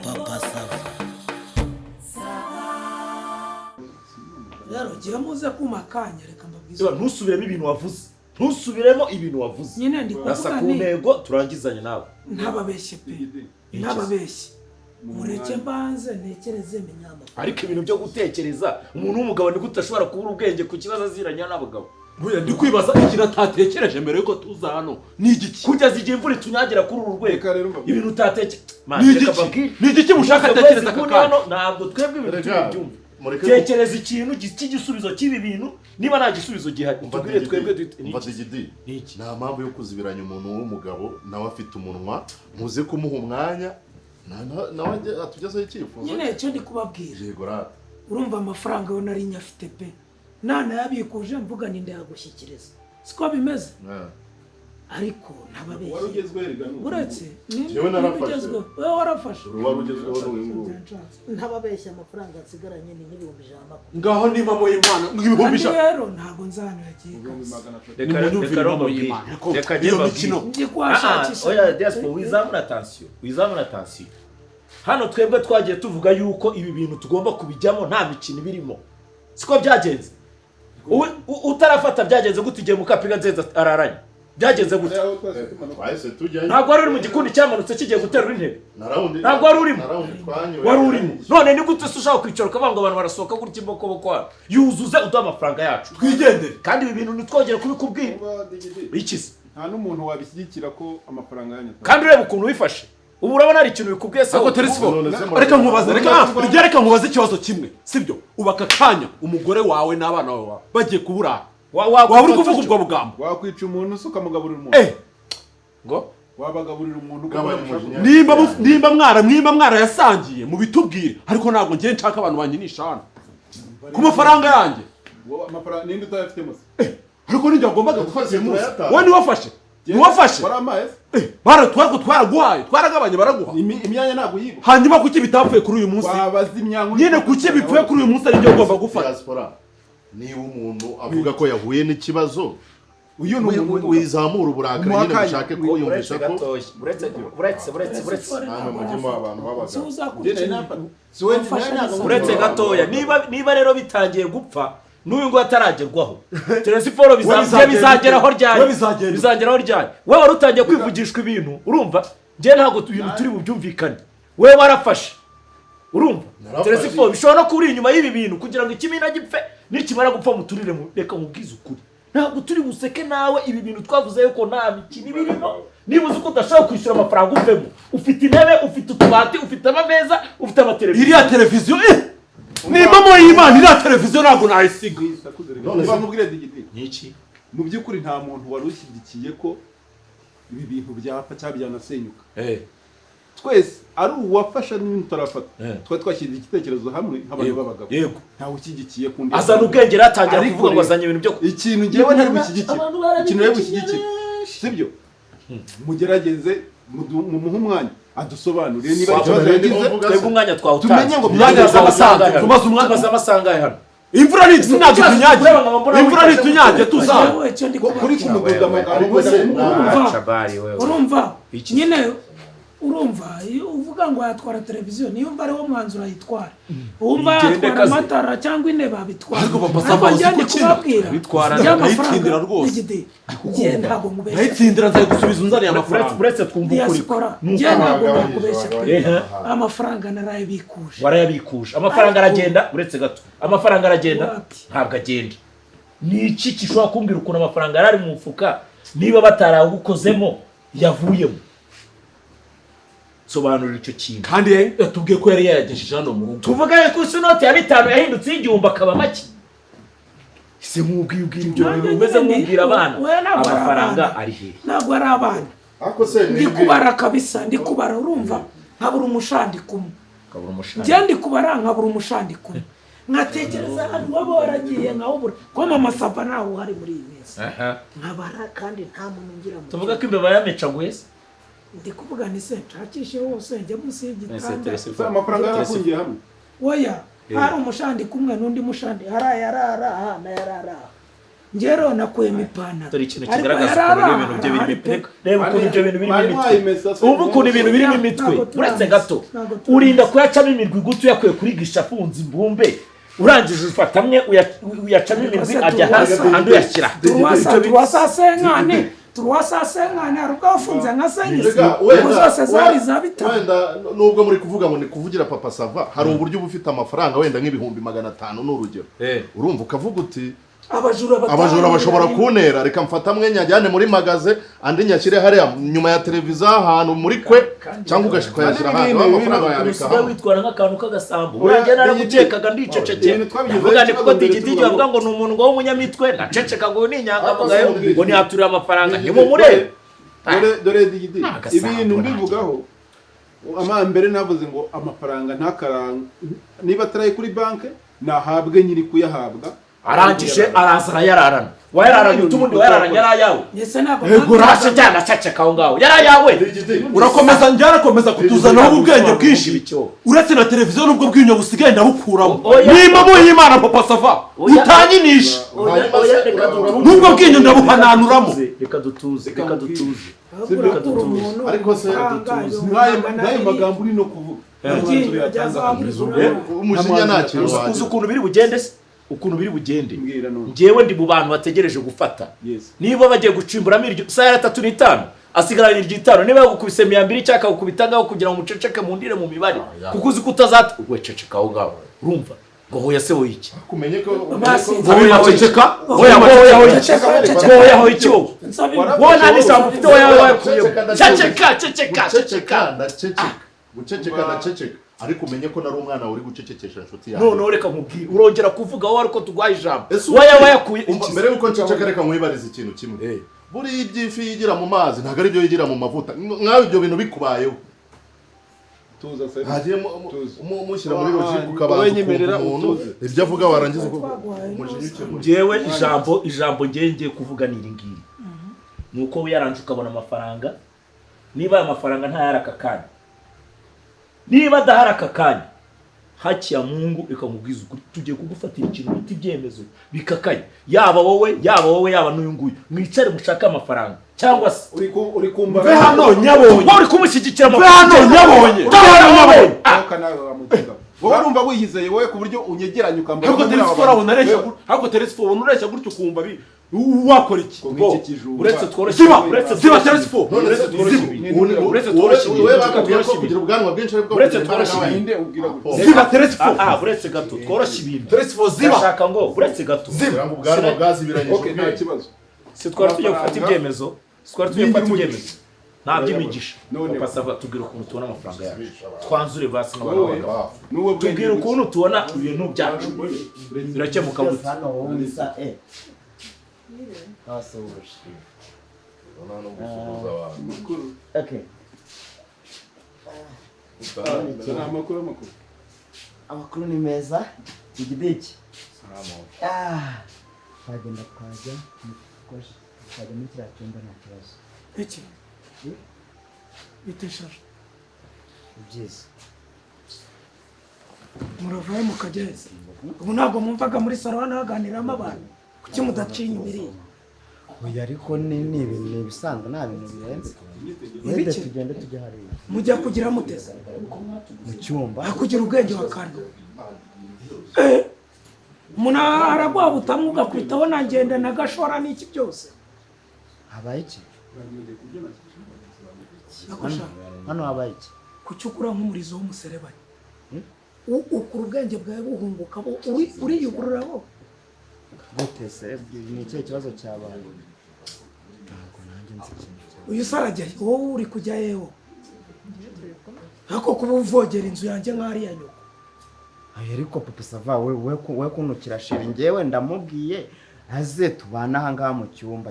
Papa Sava. Yaro gira muze kumakanya reka mbabwize. Ntusubiremo ibintu wavuze. Ntusubiremo ibintu wavuze. Nyine ndi kuvuga ni ntego turangizanye nawe. Ntababeshye pe. Ntababeshye. Mureke mbanze nekereze menyama. Ariko ibintu byo gutekereza umuntu w'umugabo ni gutashobora kubura ubwenge ku kibazo aziranya n'abagabo. Buya ndi kwibaza ikintu atatekereje mbere yuko tuza hano. Ni igiki? Kugeza igihe imvura tunyagira kuri uru rwego. Ibintu utatekereje. Ni igiki mushaka atekereza kakana? Ntabwo twebwe ibintu byumva. Tekereza ikintu cy'igisubizo cy'ibi bintu niba nta gisubizo gihari. Tugire twebwe umvadigidi. Nta mpamvu yo kuzibiranya umuntu w'umugabo nawe afite umunwa muze kumuha umwanya nawe atugezeho icyifuzo. Nyine cyo ndi kubabwira. Yego rata. Urumva amafaranga yo nari nyafite pe. Nana yabikuje mvuga ni ndayagushyikiriza. Siko bimeze? Ariko ntababeshye. Warugezwe rigano. Uretse yewe narafashe. Wewe warafashe. Warugezweho n'uwingu. Ntababeshye amafaranga nsigaranye ni n'ibihumbi 100. Ngaho ni mama y'Imana ngibihumbi 100. Rero ntago nzaniragiye. Reka romo y'Imana. Reka genda mikino. Oya diaspora wizamura attention. Hano twebwe twagiye tuvuga yuko ibi bintu tugomba kubijyamo nta mikino birimo. Siko byagenze. Utarafata byagenze gute igihe mukapiga nzeza araranye. Byagenze gute? Twahise tujyayo. Ntabwo wari uri mu gikundi cyamanutse kigiye guterura intebe. Ntabwo wari urimo. Wari urimo. None ni gute ushaka kwicara ukavanga abantu barasohoka gutya imbokoboko yuzuze uduha amafaranga yacu. Twigendere. Kandi ibi bintu nitwongera kubikubwira. Ikize. Nta n'umuntu wabishyigikira ko amafaranga yanyu. Kandi ureba ukuntu wifashe. Ubu urabona ari ikintu bikubwiye se ko Teresifo. Reka nkubaze ikibazo kimwe. Sibyo? Ubaka kanya umugore wawe n'abana bawe bagiye kubura. Waba uri kuvuga ubwo bugambo. Wakwica umuntu usuka mugaburira umuntu. Ngo wabagaburira umuntu nimba mwara yasangiye mu bitubwire ariko ntabwo ngiye nshaka abantu banyinisha hano ku mafaranga yanjye. Amafaranga ninde utayafite mose? Ariko ninjye ngombaga gufata uyu munsi. Wowe niwafashe baramaye twaraguhaye twaragabanye baraguha imyanya ntabwo yigo. Hanyuma kuki bitapfuye kuri uyu munsi? Wabaza imyango nyine kuki bipfuye kuri uyu munsi ari byo ugomba gufata. Niba umuntu avuga ko yahuye n'ikibazo uyu wizamura uburakari nyine mushake ko yumvisha ko buretse mujimo abantu babaga. Buretse gatoya niba rero bitangiye gupfa n'uyu ngo ataragerwaho. Teresiforo bizageraho ryari. Wewe wari utangiye kwivugishwa ibintu urumva ngiye ntabwo ibintu turi bubyumvikane. Wewe warafashe urumva Teresiforo bishobora no kuri inyuma y'ibi bintu kugira ngo ikimina gipfe nikimara gupfa muturire reka mubwize ukuri. Ntabwo turi buseke nawe ibi bintu twavuze yuko nta mikino birimo. Niba uzi ko udashaka kwishyura amafaranga uvemo ufite intebe ufite utubati ufite amameza ufite amateleviziyo. Iriya televiziyo ni mama y'Imana. Iriya televiziyo ntabwo nayisiga. Bamubwire digiti. Niki? Mu by'ukuri nta muntu wari ushyigikiye ko ibi bintu byapfa cyangwa byanasenyuka. Twese ari uwafasha n'ibintu utarafata. Twa twashyize igitekerezo hamwe nk'abantu b'abagabo. Yego. Ntawe ushyigikiye kundi. Azana ubwenge ratangira kuvuga ngo azanye ibintu byo ikintu ngewe ntari bushyigikire. Ikintu rero bushyigikire. Sibyo? Mugerageze mumuhe umwanya adusobanurire niba ikibazo yagize. Twebwe umwanya twawutanze. Tumenye ngo Mwanya z'amasanga. Tumaze amasanga hano. Imvura nitunyage tuzaba. Kuri kumuduga amagambo urumva nyine urumva uvuga ngo yatwara televiziyo niyo mva ariwo mwanzuro yitwara. Umva yatwara amatara cyangwa intebe babitwara. Ariko papa Sava njye kubabwira bitwara ndayitsindira rwose. Njye ntabwo mubeshya. Ndayitsindira nzaye gusubiza unzaniye amafaranga. Buretse twumva ukuri. Njye ntabwo mubeshya. Amafaranga narayabikuje. Warayabikuje. Amafaranga aragenda buretse gato. Amafaranga aragenda ntabwo agenda. Ni iki gishobora kumbwira ukuntu amafaranga yarari mu mufuka niba bataragukozemo yavuyemo? Sobanura icyo kintu. Kandi yatubwiye ko yari yayagejeje hano mu rugo. Tuvuga ko inote ya 5 yahindutse igihumbi akaba make. Ise mubwiye ibyo bintu umeze mubwira abana. Amafaranga ari he? Ntabwo ari abana. Ako se ndi kubara kabisa ndi kubara urumva nkabura umushandi kumwe. Njye ndi kubara nkabura umushandi kumwe. Nkatekereza hano waba waragiye nkawubura ko mama Sava nawe uhari muri iyi minsi. Nkabara kandi nta muntu ngira mu. Tuvuga ko imbeba yameca gwese. Ndi kuvuga ni se nshakishe hose njye munsi y'igitanda. Amafaranga yarafungiye hamwe. Oya hari umushandi kumwe n'undi mushandi harayarara na yarara. ngero nakuyemo ipantaro dore ikintu kigaragaza ukuntu ibintu bye birimo imitwe reba ukuntu ibyo bintu birimo imitwe ubu ukuntu ibintu birimo imitwe uretse gato urinda kuyacamo imirwi guto uyakuye kuri gisha afunze imbumbe urangije ufata amwe uyacamo imirwi ajya hasi ahandi uyashyira turuwasasenkane hari ubwo wafunze nka senyisi ubu zose zari za bitanu. Wenda nubwo muri kuvuga ngo ni kuvugira papa sava hari uburyo uba ufite amafaranga wenda nk'ibihumbi 500 n'urugero urumva ukavuga uti abajura bashobora kuntera reka mfata mwenya ajyane muri magaze andi nyashyire hariya nyuma ya televiziyo ahantu muri kwe cyangwa ugashika yashyira ahantu amafaranga yabika hamwe witwara nk'akantu k'agasambu urajya naragukekaga ndiceceke vuga ni kuko digidigi bavuga ngo ni umuntu ngo w'umunyamitwe naceceka ngo ni inyangamugayo ngo nihaturire amafaranga nimumurebe dore digidi ibintu mbivugaho amambere navuze ngo amafaranga ntakaranga niba ataraye kuri banke nahabwe nyiri kuyahabwa arangije araza arayararana wayararanye utubundi wayararanye yarayawe yego rashe cyane aceceka aho ngaho yarayawe urakomeza njyarakomeza kutuzanaho ubwenge bwinshi uretse na televiziyo nubwo bwinyo busigaye ndabukuramo nimba muhimana papa sava utanyinisha nubwo bwinyo ndabuhananuramo reka dutuze ariko se nayo magambo uri no kuvuga umujinya nta kintu uzi ukuntu biri bugende se ukuntu biri bugende ngewe ndi mu bantu bategereje gufata niba bagiye gucimburamo iryo saa 3:05 asigaranye iryo 5 niba yagukubise 200 cyaka gukubitagaho kugira ngo muceceke mu ndire mu mibare kuko uzi kutazata we ceceka aho ngaho urumva ngo hoya se wowe iki kumenye ko hoya ceceka hoya hoya iki wowe wona ni sambu mfite hoya guceceka ariko umenye ko nari umwana uri gucecekesha inshuti yawe none reka nkubwire urongera kuvuga wowe ariko tugwaye ijambo wayakuye mbere yuko nceceka reka nkwibariza ikintu kimwe buri ibyifi yigira mu mazi ntago ari byo yigira mu mavuta mwawe ibyo bintu bikubayeho tuza se mushyira muri logique ukabanza umuntu ibyo avuga warangiza njyewe ijambo ngiye kuvuga ni iri ngiri nuko we yaranje ukabona amafaranga niba aya mafaranga ntayaraka kandi niba adahari aka kanya hakiya Mungu ikamubwiza ukuri tugiye kugufatira ikintu bita ibyemezo bikakaye yaba wowe yaba n'uyu nguyu mwicare mushaka amafaranga cyangwa se uri kumva ve hano nyabonye uri kumushyigikira ve hano nyabonye wowe urumva wiyizeye wowe ku buryo unyegeranya ukambara ahubwo telefone unareshya gutyo ukumva wakora iki uretse tworoshye ziba telefone kugira ubwanwa bwinshi uretse tworoshye ziba telefone uretse gato tworoshye ibintu telefone ziba shaka ngo uretse gato ziba ubwanwa bwazibiranye okay nta kibazo se twari tugiye gufata ibyemezo nta by'imigisha papa sava tubwira ukuntu tubona amafaranga yacu twanzure basi n'abantu tubwira ukuntu tubona ibintu byacu birakemuka gute amakuru ni meza igideki twagenda twajya muri kiriya cyumba nta kibazo iki biteshaje ibyiza muravayo mukageze ubu ntabwo mwumvaga muri salo hano haganiramo abantu kuki mudacinya imirire oya ariko ni ibintu bisanzwe nta bintu birenze wende tugende tujya hariya mujya kugira muteze mu cyumba kugira ubwenge wa kane umuntu aragwa butamwe ugakwitaho nagenda na gashora n'iki byose habaye iki hano habaye iki kuki ukura nk'umurizo w'umuserebanya ukura ubwenge bwawe buhunguka uriyugururaho gute se ni ikihe kibazo cyabaye ntabwo nanjye nzi ikintu uyu sarajya wowe uri kujya yeho ariko kuba uvogera inzu yanjye nk'ariya nyoko ariko papa sava we kunukira shira njyewe ndamubwiye aze tubana aha ngaha mu cyumba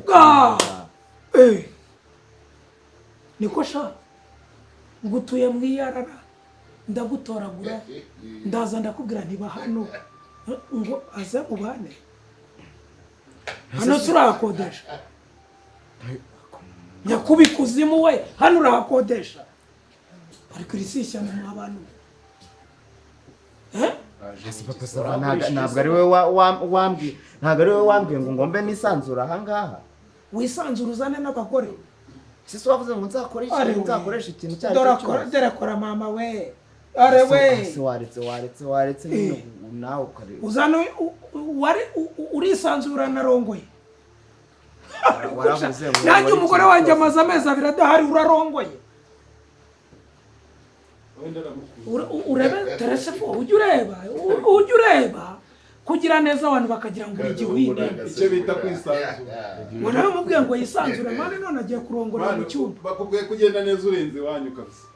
niko sha ngutuye mu iyarara ndagutoragura ndaza ndakubwira ntiba hano ngo aze ubane hano turahakodesha nyakubikuzimu we hano urahakodesha ariko iri si ishyano mwa bantu Papa Sava ntabwo ari we wambwiye, ntabwo ari we wambwiye ngo ngombe nisanzura ahangaha. Wisanzura uzane n'abagore. Sisi wavuze ngo nzakoresha ikintu cyari cyose. Dore kora mama we. Are we. Waretse nawe ukareba. Uzane urisanzura na rongoye. Waravuze ngo nanjye umugore wanjye amaze amezi 2 adahari urarongoye. Urebe Teresefo ujye ureba kugira neza abantu bakagira ngo igihwinde icyo bita kwisanzura. Warawe mubwiye ngo yisanzura mane none agiye kurongora mu cyumba. Bakubwiye kugenda neza urenze wanyu kabisa.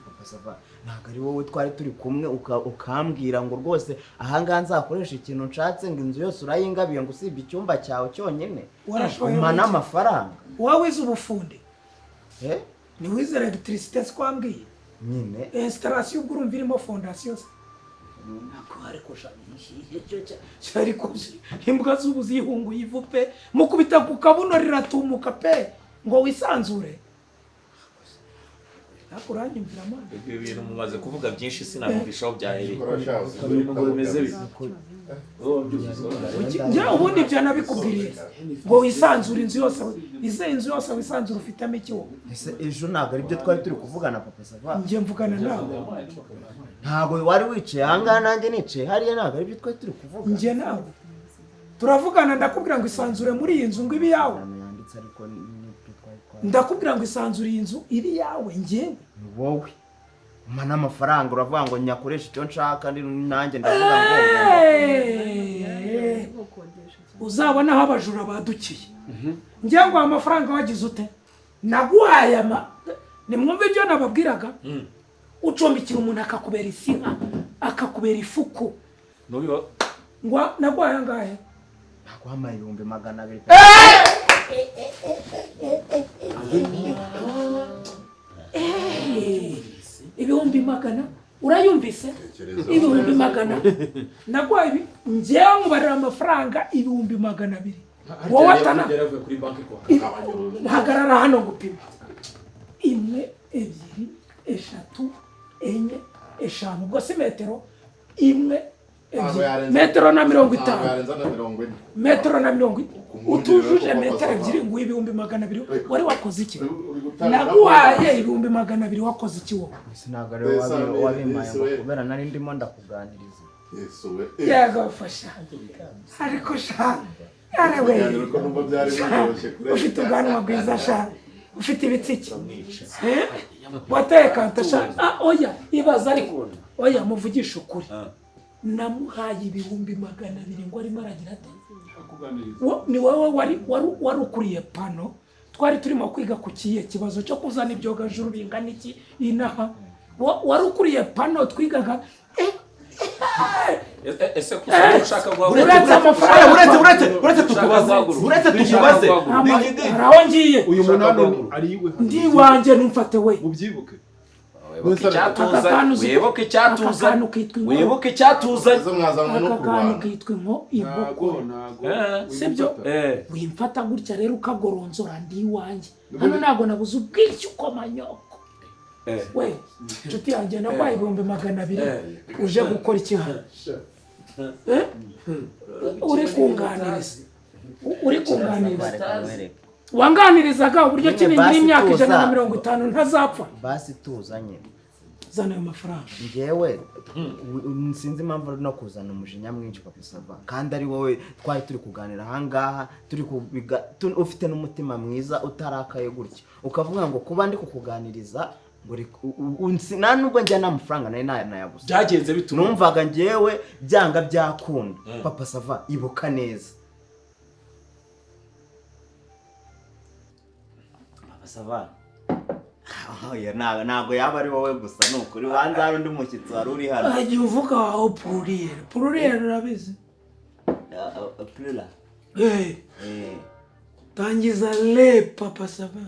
Papa Sava ntabwo ari wowe twari turi kumwe ukambwira ngo rwose ahangaha nzakoresha ikintu nshatse ngo inzu yose urayingabiye ngo usibye icyumba cyawe cyonyine. Umana amafaranga. Wowe wize ubufundi. Ni wize electricité twambwiye. Nyine installation urumva irimo fondation. Nako ariko cyari ko imbwa z'ubuzihungu yivupe mukubita ku kabuno riratumuka pe ngo wisanzure. Akuranyumvira amana. Ibyo bintu mumaze kuvuga byinshi sinabishaho byahereye. Njya ubundi ibyo nabikubwiriye ngo wisanzure inzu yose, inzu yose wisanzure ufitemo ikiwo. Ese ejo ntabwo ari byo twari turi kuvugana Papa Sava. Njye mvugana nawe. Ntabwo wari wicaye ahangaha nanjye nicaye hariya, ntabwo ari byo twari turi kuvuga. Njye nawe turavugana ndakubwira ngo isanzure muri iyi nzu ngo ibi yawe. Ndakubwira ngo isanzure iyi nzu iri yawe njyewe. Wowe umana amafaranga uravuga ngo nyakoresha icyo nshaka nanjye ndavuga ngo uzabona aho abajura badukiye. Njye ngo amafaranga wagize ute naguhaye nimwumve ibyo nababwiraga. Ucombikira umuntu akakubera isinka akakubera ifuku ngo naguhaye angahe? Naguhaye 200,000. Ibihumbi 100 urayumvise? Ibihumbi 100 naguhaye njyewe ngubarira amafaranga 200,000. Wowe atana hagarara hano gupima 1 2 3 4 5 ubwo si metero 1 metero na 50 metero na 50 utujuje metero 2 ngo 200,000 wari wakoze iki? Naguhaye 200,000 wakoze iki wowe? Sinaga rero wabimaye kubera nari ndimo ndakuganiriza. Yego fasha ariko sha arawe ufite ubwanwa bwiza sha ufite ibitsiki wateka tasha. Oya ibaza ariko oya muvugisha ukuri namuhaye 200,000 ngo arimo aragira ate? Ni wowe wari ukuriye pano twari turimo kwiga ku kiye kibazo cyo kuzana ibyogajuru bingana iki inaha wari ukuriye pano twigaga. Ese ushaka uretse tukubaze araho ngiye uyu munano ari iwe ndi wanje numfate we ubyibuke. wibuke icyatuza akantu kitwa inko inkoko sibyo wimfata gutya rero ukagoronzora ndi wanje hano ntago nabuze ubwishyu komanyoko. We nshuti yanjye nabaye 200,000 uje gukora iki hano? uri kunganiriza wanganirizaga uburyo kinini imyaka 150 ntazapfa. Basi tuzanye zana ayo mafaranga. Njyewe sinzi impamvu no kuzana umujinya mwinshi Papa Sava kandi ari wowe twari turi kuganira ahangaha turi kubiga ufite n'umutima mwiza utarakaye gutya ukavuga ngo kuba ndi kukuganiriza nta nubwo njya n'amafaranga nayabuze. Byagenze bituma numvaga njyewe byanga byakunda. Papa Sava ibuka neza. Papa Sava ntabwo yaba ari wowe gusa nukuri wanze hari undi mushyitsi wari uri hano. Agiye uvuga waho pluriel urabizi? Pluriel tangiza le Papa Sava.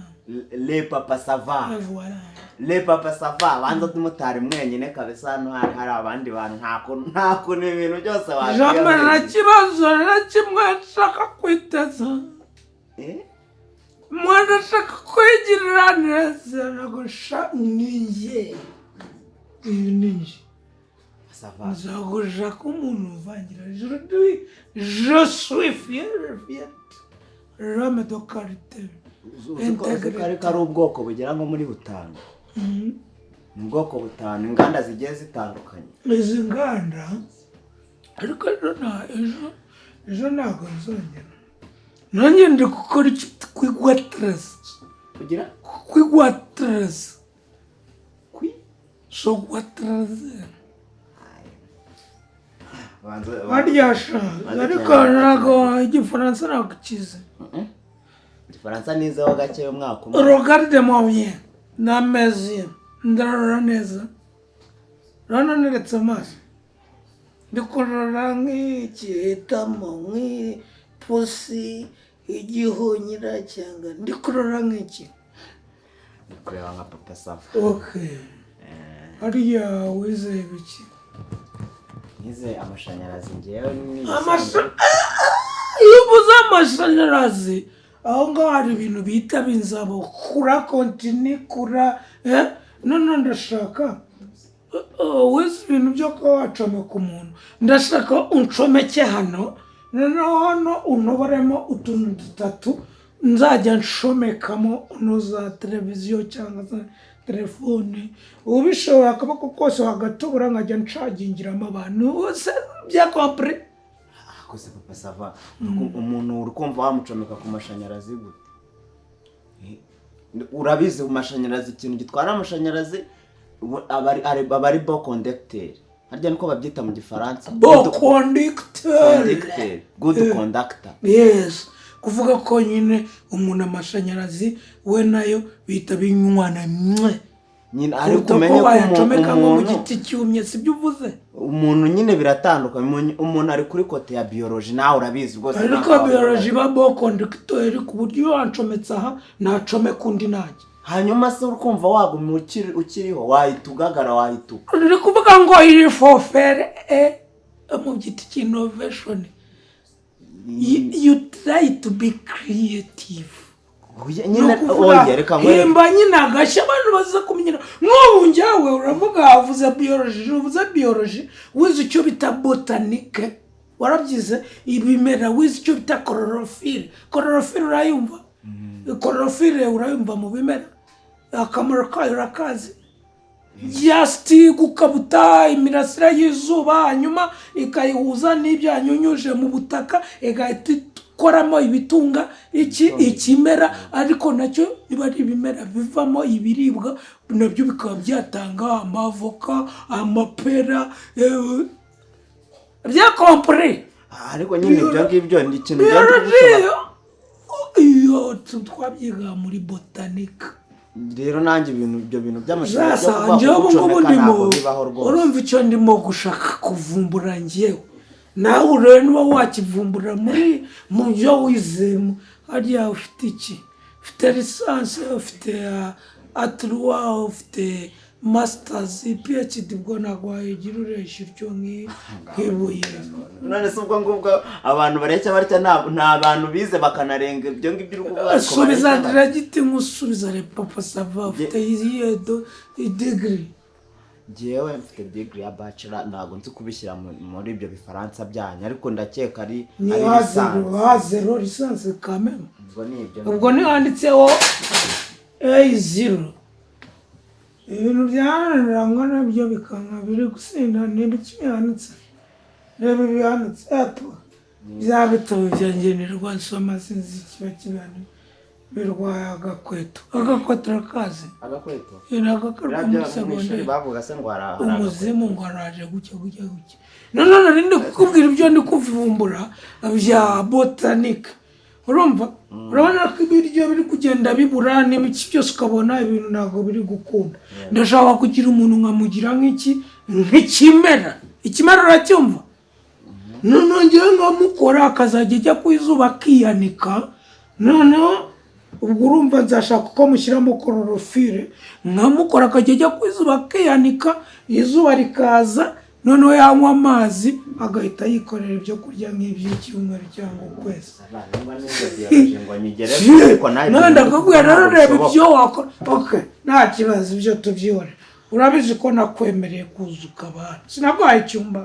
Le Papa Sava. Voilà. Le Papa Sava banza tumutari mwenyine kabisa hano hari abandi bantu ntako ni ibintu byose waje. Jambo na kibazo na kimwe nshaka kwiteza. Mwana shaka kwigirira neza nagosha niye. Ninje. nzagushaka umuntu uvangira je suis fier rame do karite ariko ari ubwoko bugera nko muri butanu. Mu bwoko butanu inganda zigiye zitandukanye. Izi nganda ariko ejo ntabwo nzongera. Nanjye ndi gukora iki kwigwatereza. Kugira? Kwigwatereza. So gwatereza. Baryasha ariko ntabwo igifaransa ntabwo kize. Igifaransa nizeho gake umwaka umwe. Regarde moi bien. N'amezi ndarora neza. Rano neretse amaso. Ndikorora nk'ikihitamo nk'ipusi igihunyira cyangwa ndikorora nk'iki. Ndikorera nka Papa Sava. Okay. Ariya wizeye biki? Nize amashanyarazi ngewe ni iyo uvuze amashanyarazi aho ngaho hari ibintu bita binzabo kura kontini kura none ndashaka wize ibintu byo kuba wacomeka umuntu ndashaka uncomeke hano noneho hano unoboremo utuntu dutatu nzajya nshomekamo za televiziyo cyangwa za telefone ubishoboye akaboko kose wagatobora nkajya ncagingiramo abantu bose byakompre. Akose Papa Sava umuntu urikumva wamucomeka ku mashanyarazi gute? Urabizi mu mashanyarazi ikintu gitwara amashanyarazi abari bo conducteur. Harya niko babyita mu gifaransa. Bo conducteur. Good conductor. Yes. Kuvuga ko nyine umuntu amashanyarazi we nayo bita binywana nyine ari kumenya ko umuntu mu giti cyumye sibyo uvuze. Umuntu nyine biratandukanye. Umuntu ari kuri kote ya biology nawe urabizi rwose. Ariko biology babo conductor ku buryo wancometse aha nacomeka undi nanjye. Hanyuma se urukumva wagumye ukiriho wahitugagara wahituka. Uri kuvuga ngo iri for fair mu giti cy'innovation. You try to be creative. Nyine oya reka ngwe. Himba nyine agashya abantu baza kumenyera. Nk'ubu njyawe uravuga uvuze biology, uvuze biology, wize icyo bita botanique. Warabyize ibimera wize icyo bita chlorophylle. Chlorophylle urayumva? Chlorophylle urayumva mu bimera. Akamaro kayo urakazi. Just gukabuta imirasire y'izuba hanyuma ikayihuza n'ibyo yanyunyuje mu butaka igahita ikoramo ibitunga ikimera ariko nacyo niba ari ibimera bivamo ibiribwa nabyo bikaba byatanga amavoka amapera byakompre. Ariko nyine ibyo ngibyo ni ikintu byandusaba. Iyo twabyiga muri botanique. Rero nanjye ibyo bintu by'amashanyarazi urumva icyo ndimo gushaka kuvumbura ngewe nawe urebe niba wakivumbura mu byo wizemo. Hariya ufite iki? Ufite lisansi, ufite aturuwa, ufite masters, PhD bwo ntabwo wayigira ureshya utyo nk'ibuye. None se ubwo ngubwo abantu bareshya barya nta bantu bize bakanarenga ibyo ngibyo uri kuvuga. Subiza diragiti musubiza re Papa Sava ufite iyihe degree? Jewe mfite degree ya bachelor ntabwo nzi kubishyira muri ibyo bifaransa byanyu ariko ndakeka ari zero lisansi kameme. Ubwo ni handitseho A0. Ibintu byananirangwa nabyo bikanga biri gusinda n'ibiki bihanitse. Reba bihanitse epo. Bya bitabo byangenerwa nsoma sinzi kiba kibana. Birwaye agakweto. Agakweto rakaze. Agakweto. Ina agakarwa mu segonde. Bavuga se ngo ara. Umuzimu ngo araje gucya. None narinde kukubwira ibyo ndi kuvumbura bya botanique. Urumva? Urabona ko ibiryo biri kugenda bibura n'ibiki byose ukabona ibintu ntabwo biri gukunda. Ndashaka kugira umuntu nkamugira nk'ikimera. Ikimera uracyumva? None ngewe nkamukora akazajya ajya ku izuba akiyanika. Noneho ubwo urumva nzashaka ko mushyiramo chlorophylle nkamukora akajya ajya ku izuba akiyanika izuba rikaza noneho yanywa amazi agahita yikorera ibyo kurya nk'iby'icyumweru cyangwa ukwezi. None ndakubwira rero reba ibyo wakora. Okay, nta kibazo ibyo tubyibone. urabizi ko nakwemereye kuza ukabana sinaguhaye icyumba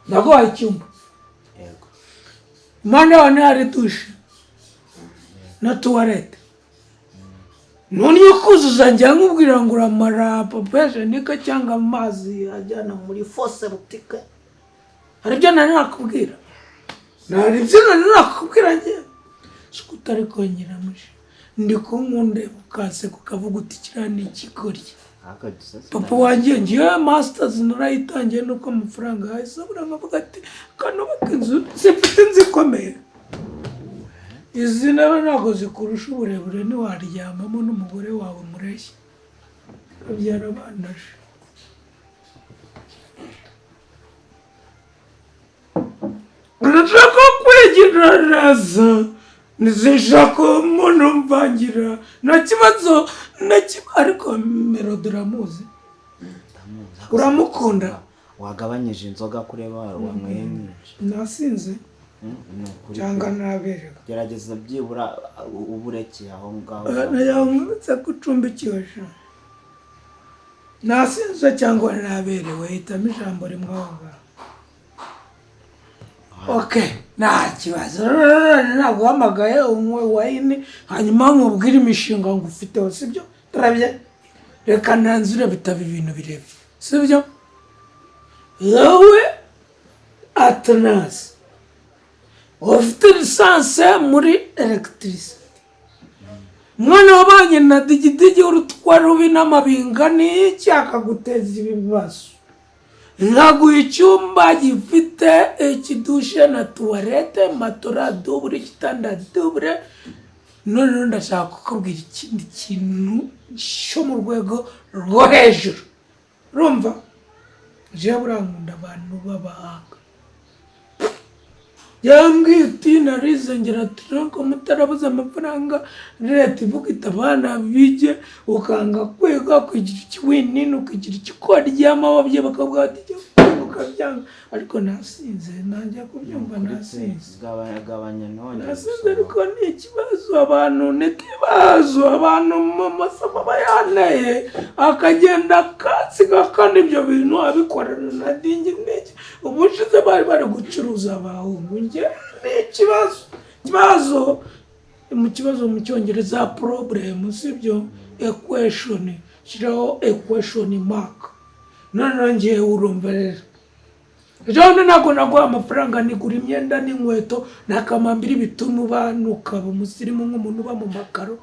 naguhaye icyumba yego impande yawe ntihari dushe na tuwarete none iyo kuzuza njya nkubwira ngo uramara papajenika cyangwa amazi ajyana muri fose butike hari ibyo nari nakubwira nari ibyo nari nakubwira njyewe siko utari kongera mushi ndi kunkunde ukase kukavuga uti kiriya ni ikigoryi papa wanjye ngiye masters narayitangiye nuko amafaranga yahise abura nkavuga ati kanubaka inzu zifite inzu ikomeye izi nawe ntabwo zikurusha uburebure ntiwaryamamo n'umugore wawe mureshya byarabandaje urashaka kwigira neza nizishaka umuntu mvangira nta kibazo ariko Melody uramuzi uramukunda wagabanyije inzoga kureba wanyweye nyinshi nasinze cyangwa nabereka gerageza byibura ubureke aho ngaho nayamutse kucumbikiwe sha nasinze cyangwa naberewe hitamo ijambo rimwe aho ngaho okay nta kibazo ntabwo uhamagaye unywe wayini hanyuma nkubwire imishinga ngo ufiteho sibyo turabye reka nanzure bitaba ibintu birebye sibyo yewe Athanase ufite lisanse muri electricity mwana wabanye na digidigi urutwa rubi n'amabinga n'iki akaguteza ibibazo nkaguha icyumba gifite ikidushe na tuwarete matora dubure igitanda dubure none ndashaka kukubwira ikindi kintu cyo mu rwego rwo hejuru urumva jewe burankunda abantu b'abahanga yambwiye uti narize ngera turanko mutarabuze amafaranga leta ivuga iti abana bige ukanga kwiga kugira ikiwinini ukigira ikikoryama ababyeyi bakavuga bati ukabyanga ariko nasinze nanjye kubyumva nasinze gabanya none nasinze ariko ni ikibazo abantu n'ikibazo abantu mu masomo bayaneye akagenda akasiga kandi ibyo bintu abikorana na dingi n'iki ubushize bari gucuruza abahungu njye ni ikibazo mu cyongereza problem sibyo equation shiraho equation mark none ngiye urumva rero Jone nako naguha amafaranga nigura imyenda n'inkweto nakamambira ibitunu banuka umusirimu nk'umuntu uba mu makaro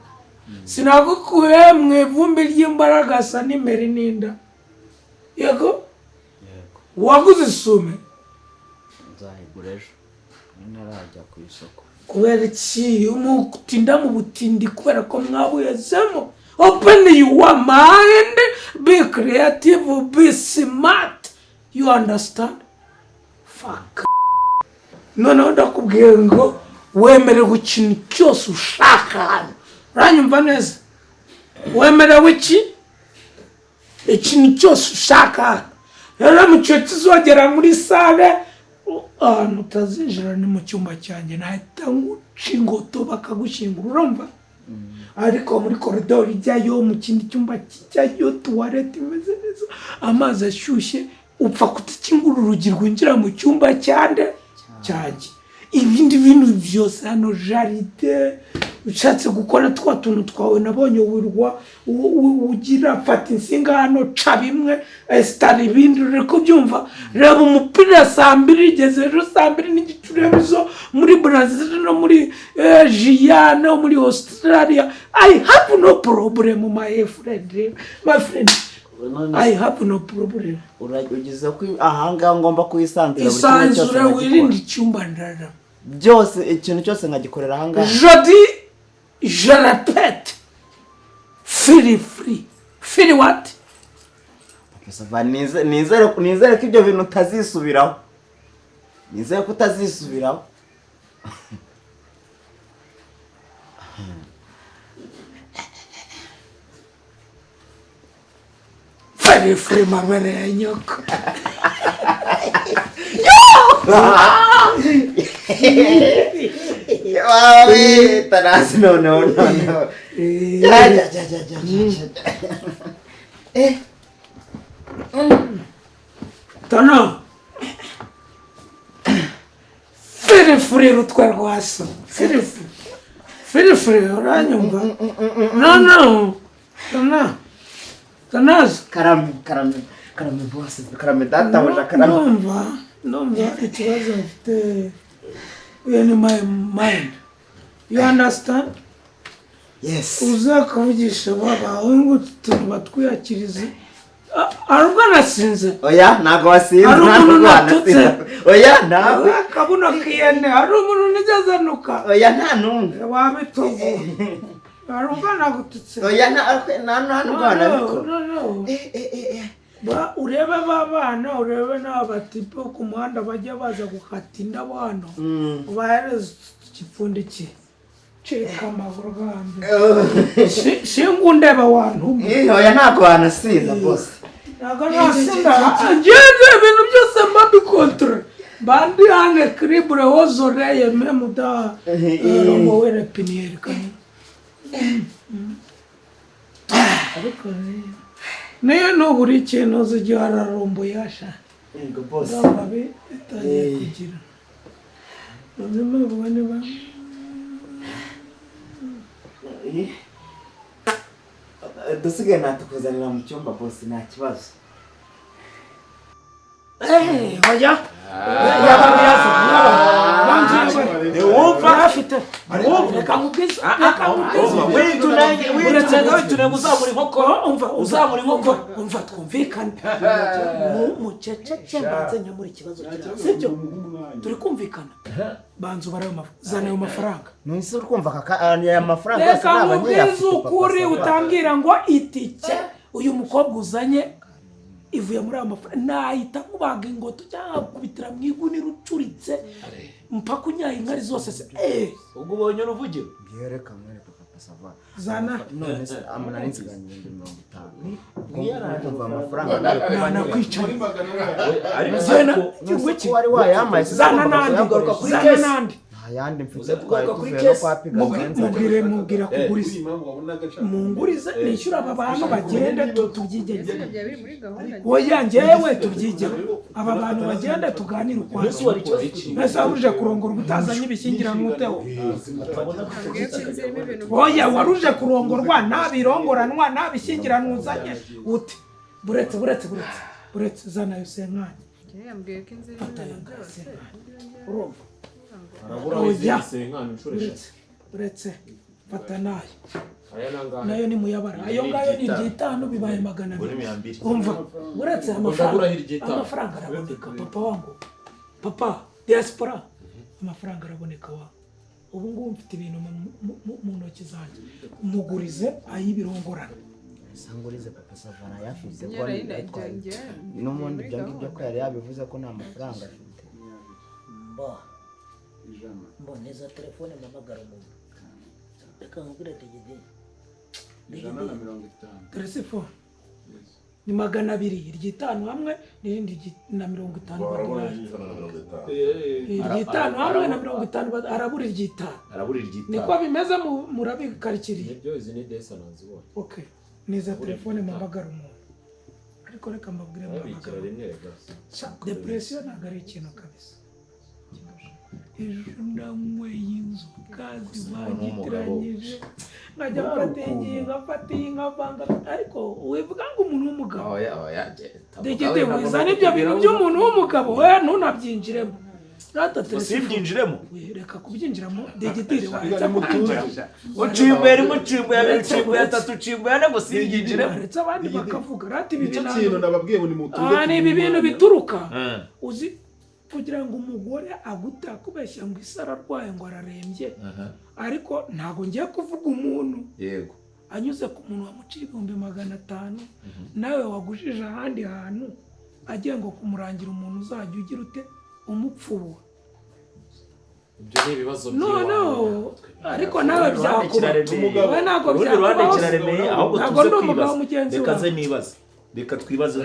sinagukuye mu ivumbi ry'imbaraga sa n'imeri n'inda yego waguze isume nzayigura ejo ntarajya ku isoko kubera iki umutinda mu butindi kubera ko mwabuyezemo open your mind be creative be smart you understand fuck noneho ndakubwiye ngo wemerewe ikintu cyose ushaka hano uranyumva neza wemerewe ikintu cyose ushaka hano rero mu cyo tuzogera muri sale ahantu utazinjira ni mu cyumba cyanjye nahita nguca ingoto bakagushyingura urumva ariko muri koridoro ijyayo mu kindi cyumba kijyayo tuwarete imeze neza amazi ashyushye upfa kutikingura urugi rwinjira mu cyumba cyanjye ibindi bintu byose hano jaride ushatse gukora twa tuntu twawe nabonye wirwa ugira fata insinga hano ca bimwe esitara ibindi uri kubyumva reba umupira saa mbiri igeze ejo saa mbiri n'igice ureba izo muri Brazil no muri Asia no muri Australia I have no problem my friend I have no problem uragize ko ahanga ngomba kuyisanzura isanzura wirinde icyumba ndarara byose ikintu cyose nkagikorera ahanga je répète feel free feel what nizere ko ibyo bintu utazisubiraho nizere ko utazisubiraho feel free mabere ya nyoko Tarasi noneho Tono firifuri rutwa rwaso firifuri uranyumva no Tonazo karame bose karame data waje karame numva ikibazo mfite in my mind, you understand? Yes. Uzakavugisha baba ngo batwiyakirize arubwo nasinze oya ntago wasinze oya nawe kabuno kiyene ari umuntu nijazanuka oya nta numwe wabitovu arubwo nagututse oya nta rwana biko ba urebe babana urebe n'abatipe ku muhanda bajya baza gukata indabo hano ubahereza ikipfundikiye cheka amaguru gambe shingundeba wantu oya ntago wanasinda boss ntago nasinda ngeze ibintu byose mbabi control bandi hange kribre wozoreye memu da rombo were piniere kan ariko niyo no buri kintu zijyara rombo yasha ngo boss babe itaje kugira none bone ba dusigaye natukuzanira mu cyumba boss nta kibazo hoya umva twumvikane mucecece mbanze nyamura ikibazo cyawe sibyo turi kumvikana banza zana ayo mafaranga nisi uri kumva aya mafaranga reka mubwize ukuri utambwira ngo itike uyu mukobwa uzanye ivuye muri aya mafaranga nahita mubaga ingoto cyangwa kubitira mu igunira ucuritse mpaka unyaye inkari zose se ubwo ubonye uruvugiro yereka mwereka papa sava zana none se amana n'inziganye 50 kumva amafaranga nakwicara ariko zana ko wari wayamaye zana nandi ayandi mfite twari kwa piga mubwira kuguriza mungurize nishyura aba bantu bagende tubyigeze oya njyewe tubyigeze aba bantu bagende tuganire ukwansi mbese waruje kurongora utazanye ibishyingiranwa uteho oya waruje kurongorwa nabirongoranwa nabishyingiranwa uzanye ute buretse zana yo senkanya yambwiye ko inzira urumva uretse fata nayo ni muyabara ayo ngayo ni 5 bibaye 200 umva uretse amafaranga araboneka papa wangu papa diaspora amafaranga araboneka wa ubu ngubu mfite ibintu mu ntoki zanjye mugurize ayibirongorana sangurize papa savana yafize ko n'umundi byo ngibyo ko yari yabivuze ko nta mafaranga afite mboneza telefone mpamagara umuntu reka nkubwire tegede 150 telefone ni 200 iryitanu hamwe n'irindi na 50 iryitanu hamwe na 50 arabura iryitanu niko bimeze murabikarikiriye ibyo izi ni desonance bo okay neza telefone mpamagara umuntu ariko reka mbabwire mpamagara depression ntabwo ari ikintu kabisa ejo ndanywe y'inzoga zibangitiranyije nkajya mfata iyi nkavanga ariko wivuga ngo umuntu w'umugabo degede wizana ibyo bintu by'umuntu w'umugabo we ntunabyinjiremo simbyinjiremo reka kubyinjiramo degedire waretse kubyinjira ucimbuye rimwe ucimbuye abiri ucimbuye atatu ucimbuye ane ngo simbyinjiremo waretse abandi bakavuga rati ibi icyo kintu nababwiye ngo ni mutuze ni ibi bintu bituruka uzi kugira ngo umugore agute akubeshya ngo isara arwaye ngo ararembye ariko ntago ngiye kuvuga umuntu yego anyuze ku muntu wamuciye 500 nawe wagujije ahandi hantu agiye ngo kumurangira umuntu uzajya ugira ute umupfuba ibyo ni ibibazo no ariko nawe byakuba we ntago kiraremeye ahubwo tuze kwibaza reka ze nibaze reka twibaze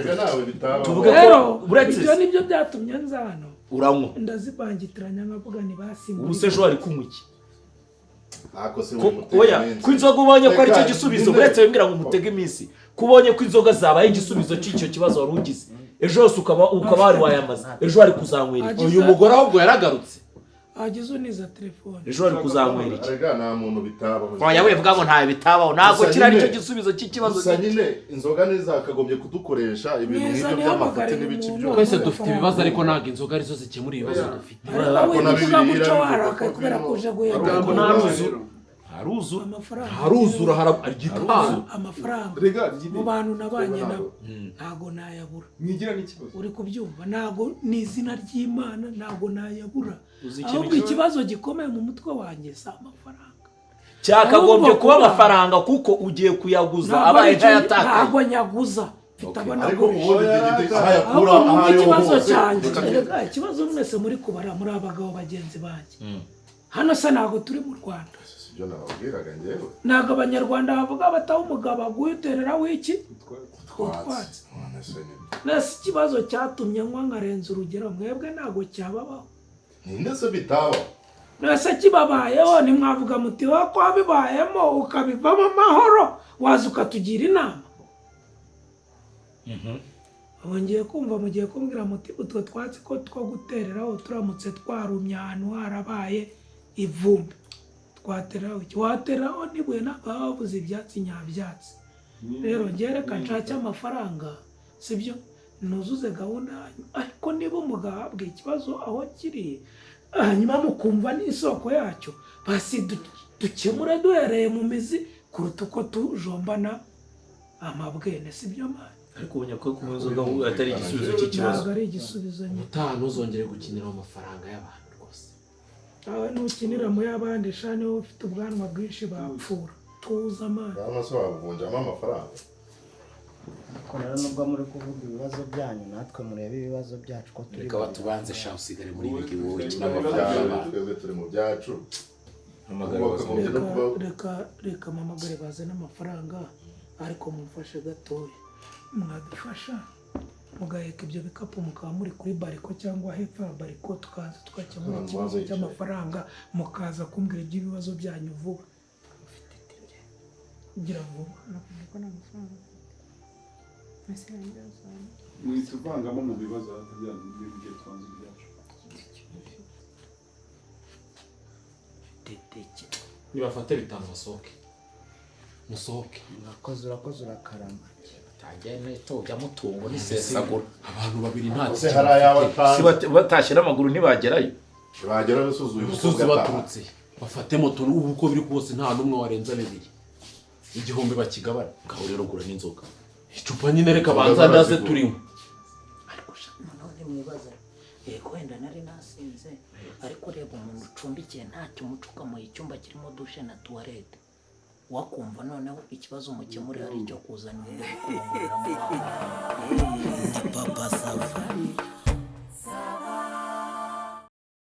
tuvuge ko buretse ibyo nibyo byatumye nza hano uranywa ndazibangitiranya nkavuga ni basimbuye ubu se ejo ari kunywa iki oya ko inzoga ubonye ko ari cyo gisubizo uretse wembwira ngo umutege iminsi kubonye ko inzoga zabaye igisubizo cy'icyo kibazo wari ugize ejo hose ukaba wari wayamaza ejo hari kuzanywera iki uyu mugore ahubwo yaragarutse agize uniza telefone ejo hari kuzanywera iki arega nta muntu bitabaho oya wevuga ngo ntayo bitabaho ntabwo kirari cyo gisubizo cy'ikibazo gusa nyine inzoga nizakagombye kudukoresha ibintu nk'ibyo by'amafuti n'ibiki byose twese dufite ibibazo ariko ntabwo inzoga arizo zikemura ibibazo dufite wivuga gutyo warakaye kubera ko uje guhera haruzura haragitanu amafaranga mu bantu nabanye nabo ntago nayabura mwigira n'ikibazo uri kubyumva ntago ni izina ry'Imana ntago nayabura ahubwo ikibazo gikomeye mu mutwe wanjye si amafaranga cyakagombye kuba amafaranga kuko ugiye kuyaguza abaye ntayatakaye ntago nyaguza fitabona ariko ubundi ahubwo ikibazo cyanjye ikibazo mwese muri kubara muri abagabo bagenzi banjye hano se ntago turi mu Rwanda ibyo nababwiraga njyewe ntago abanyarwanda bavuga bataho umugabo aguterera wiki utwatsi nese ikibazo cyatumye nywa nkarenza urugero mwebwe ntago cyababaho ninde se bitabaho nese kibabayeho nimwavuga muti wa ko bibayemo ukabivamo amahoro waza ukatugira inama wongeye kumva mugiye kumbwira muti utwo twatsi ko two gutereraho turamutse twarumye ahantu harabaye ivumbi twateraho iki wateraho nibuye n'ababuze ibyatsi nyabyatsi rero ngereka nshake amafaranga sibyo nuzuze gahunda ariko niba umugahabwe ikibazo aho kiri hanyuma mukumva n'isoko yacyo basi dukemure duhereye mu mizi kuruta uko tujombana amabwene sibyo mani ariko ubonye ko kunywa inzoga atari igisubizo cy'ikibazo ntabwo ari igisubizo utaha ntuzongere gukinira amafaranga y'abantu rwose aho nukinira mu y'abandi sha niwe ufite ubwanwa bwinshi bapfura tuza amani bwana se wabuvunjamo amafaranga ariko rero nubwo muri kuvuga ibibazo byanyu natwe murebe ibibazo byacu ko turi reka batubanze sha usigare muri ibi wowe ikina amafaranga twebwe turi mu byacu reka mamagare baze n'amafaranga ariko mumfashe gatoya mwadufasha mugaheka ibyo bikapu mukaba muri kuri bariko cyangwa hepfo ya bariko tukaza tukakemura ikibazo cy'amafaranga mukaza kumbwira iby'ibibazo byanyu vuba gira vuba mwituvangamo mu bibazo byanyu bigiye twanze ibyacu nibafate bitanu basohoke musohoke urakoze urakarama tajyane tojya mutungo n'isesagura abantu babiri nta se hari ayawe si batashye n'amaguru ntibagerayo bagera basuzuye ubusuzi baturutse bafate moto ubu uko biri kose nta n'umwe warenza bibiri igihumbi bakigabana ngaho rero gura n'inzoga icupa nyine reka banza ndaze turimo ariko none mwibaza yego wenda nari nasinze ariko reba umuntu ucumbikiye ntacyo umucuka mu icyumba kirimo dushe na tuwarete wakumva noneho ikibazo mukemure hari icyo kuzana imbere kurongorera mu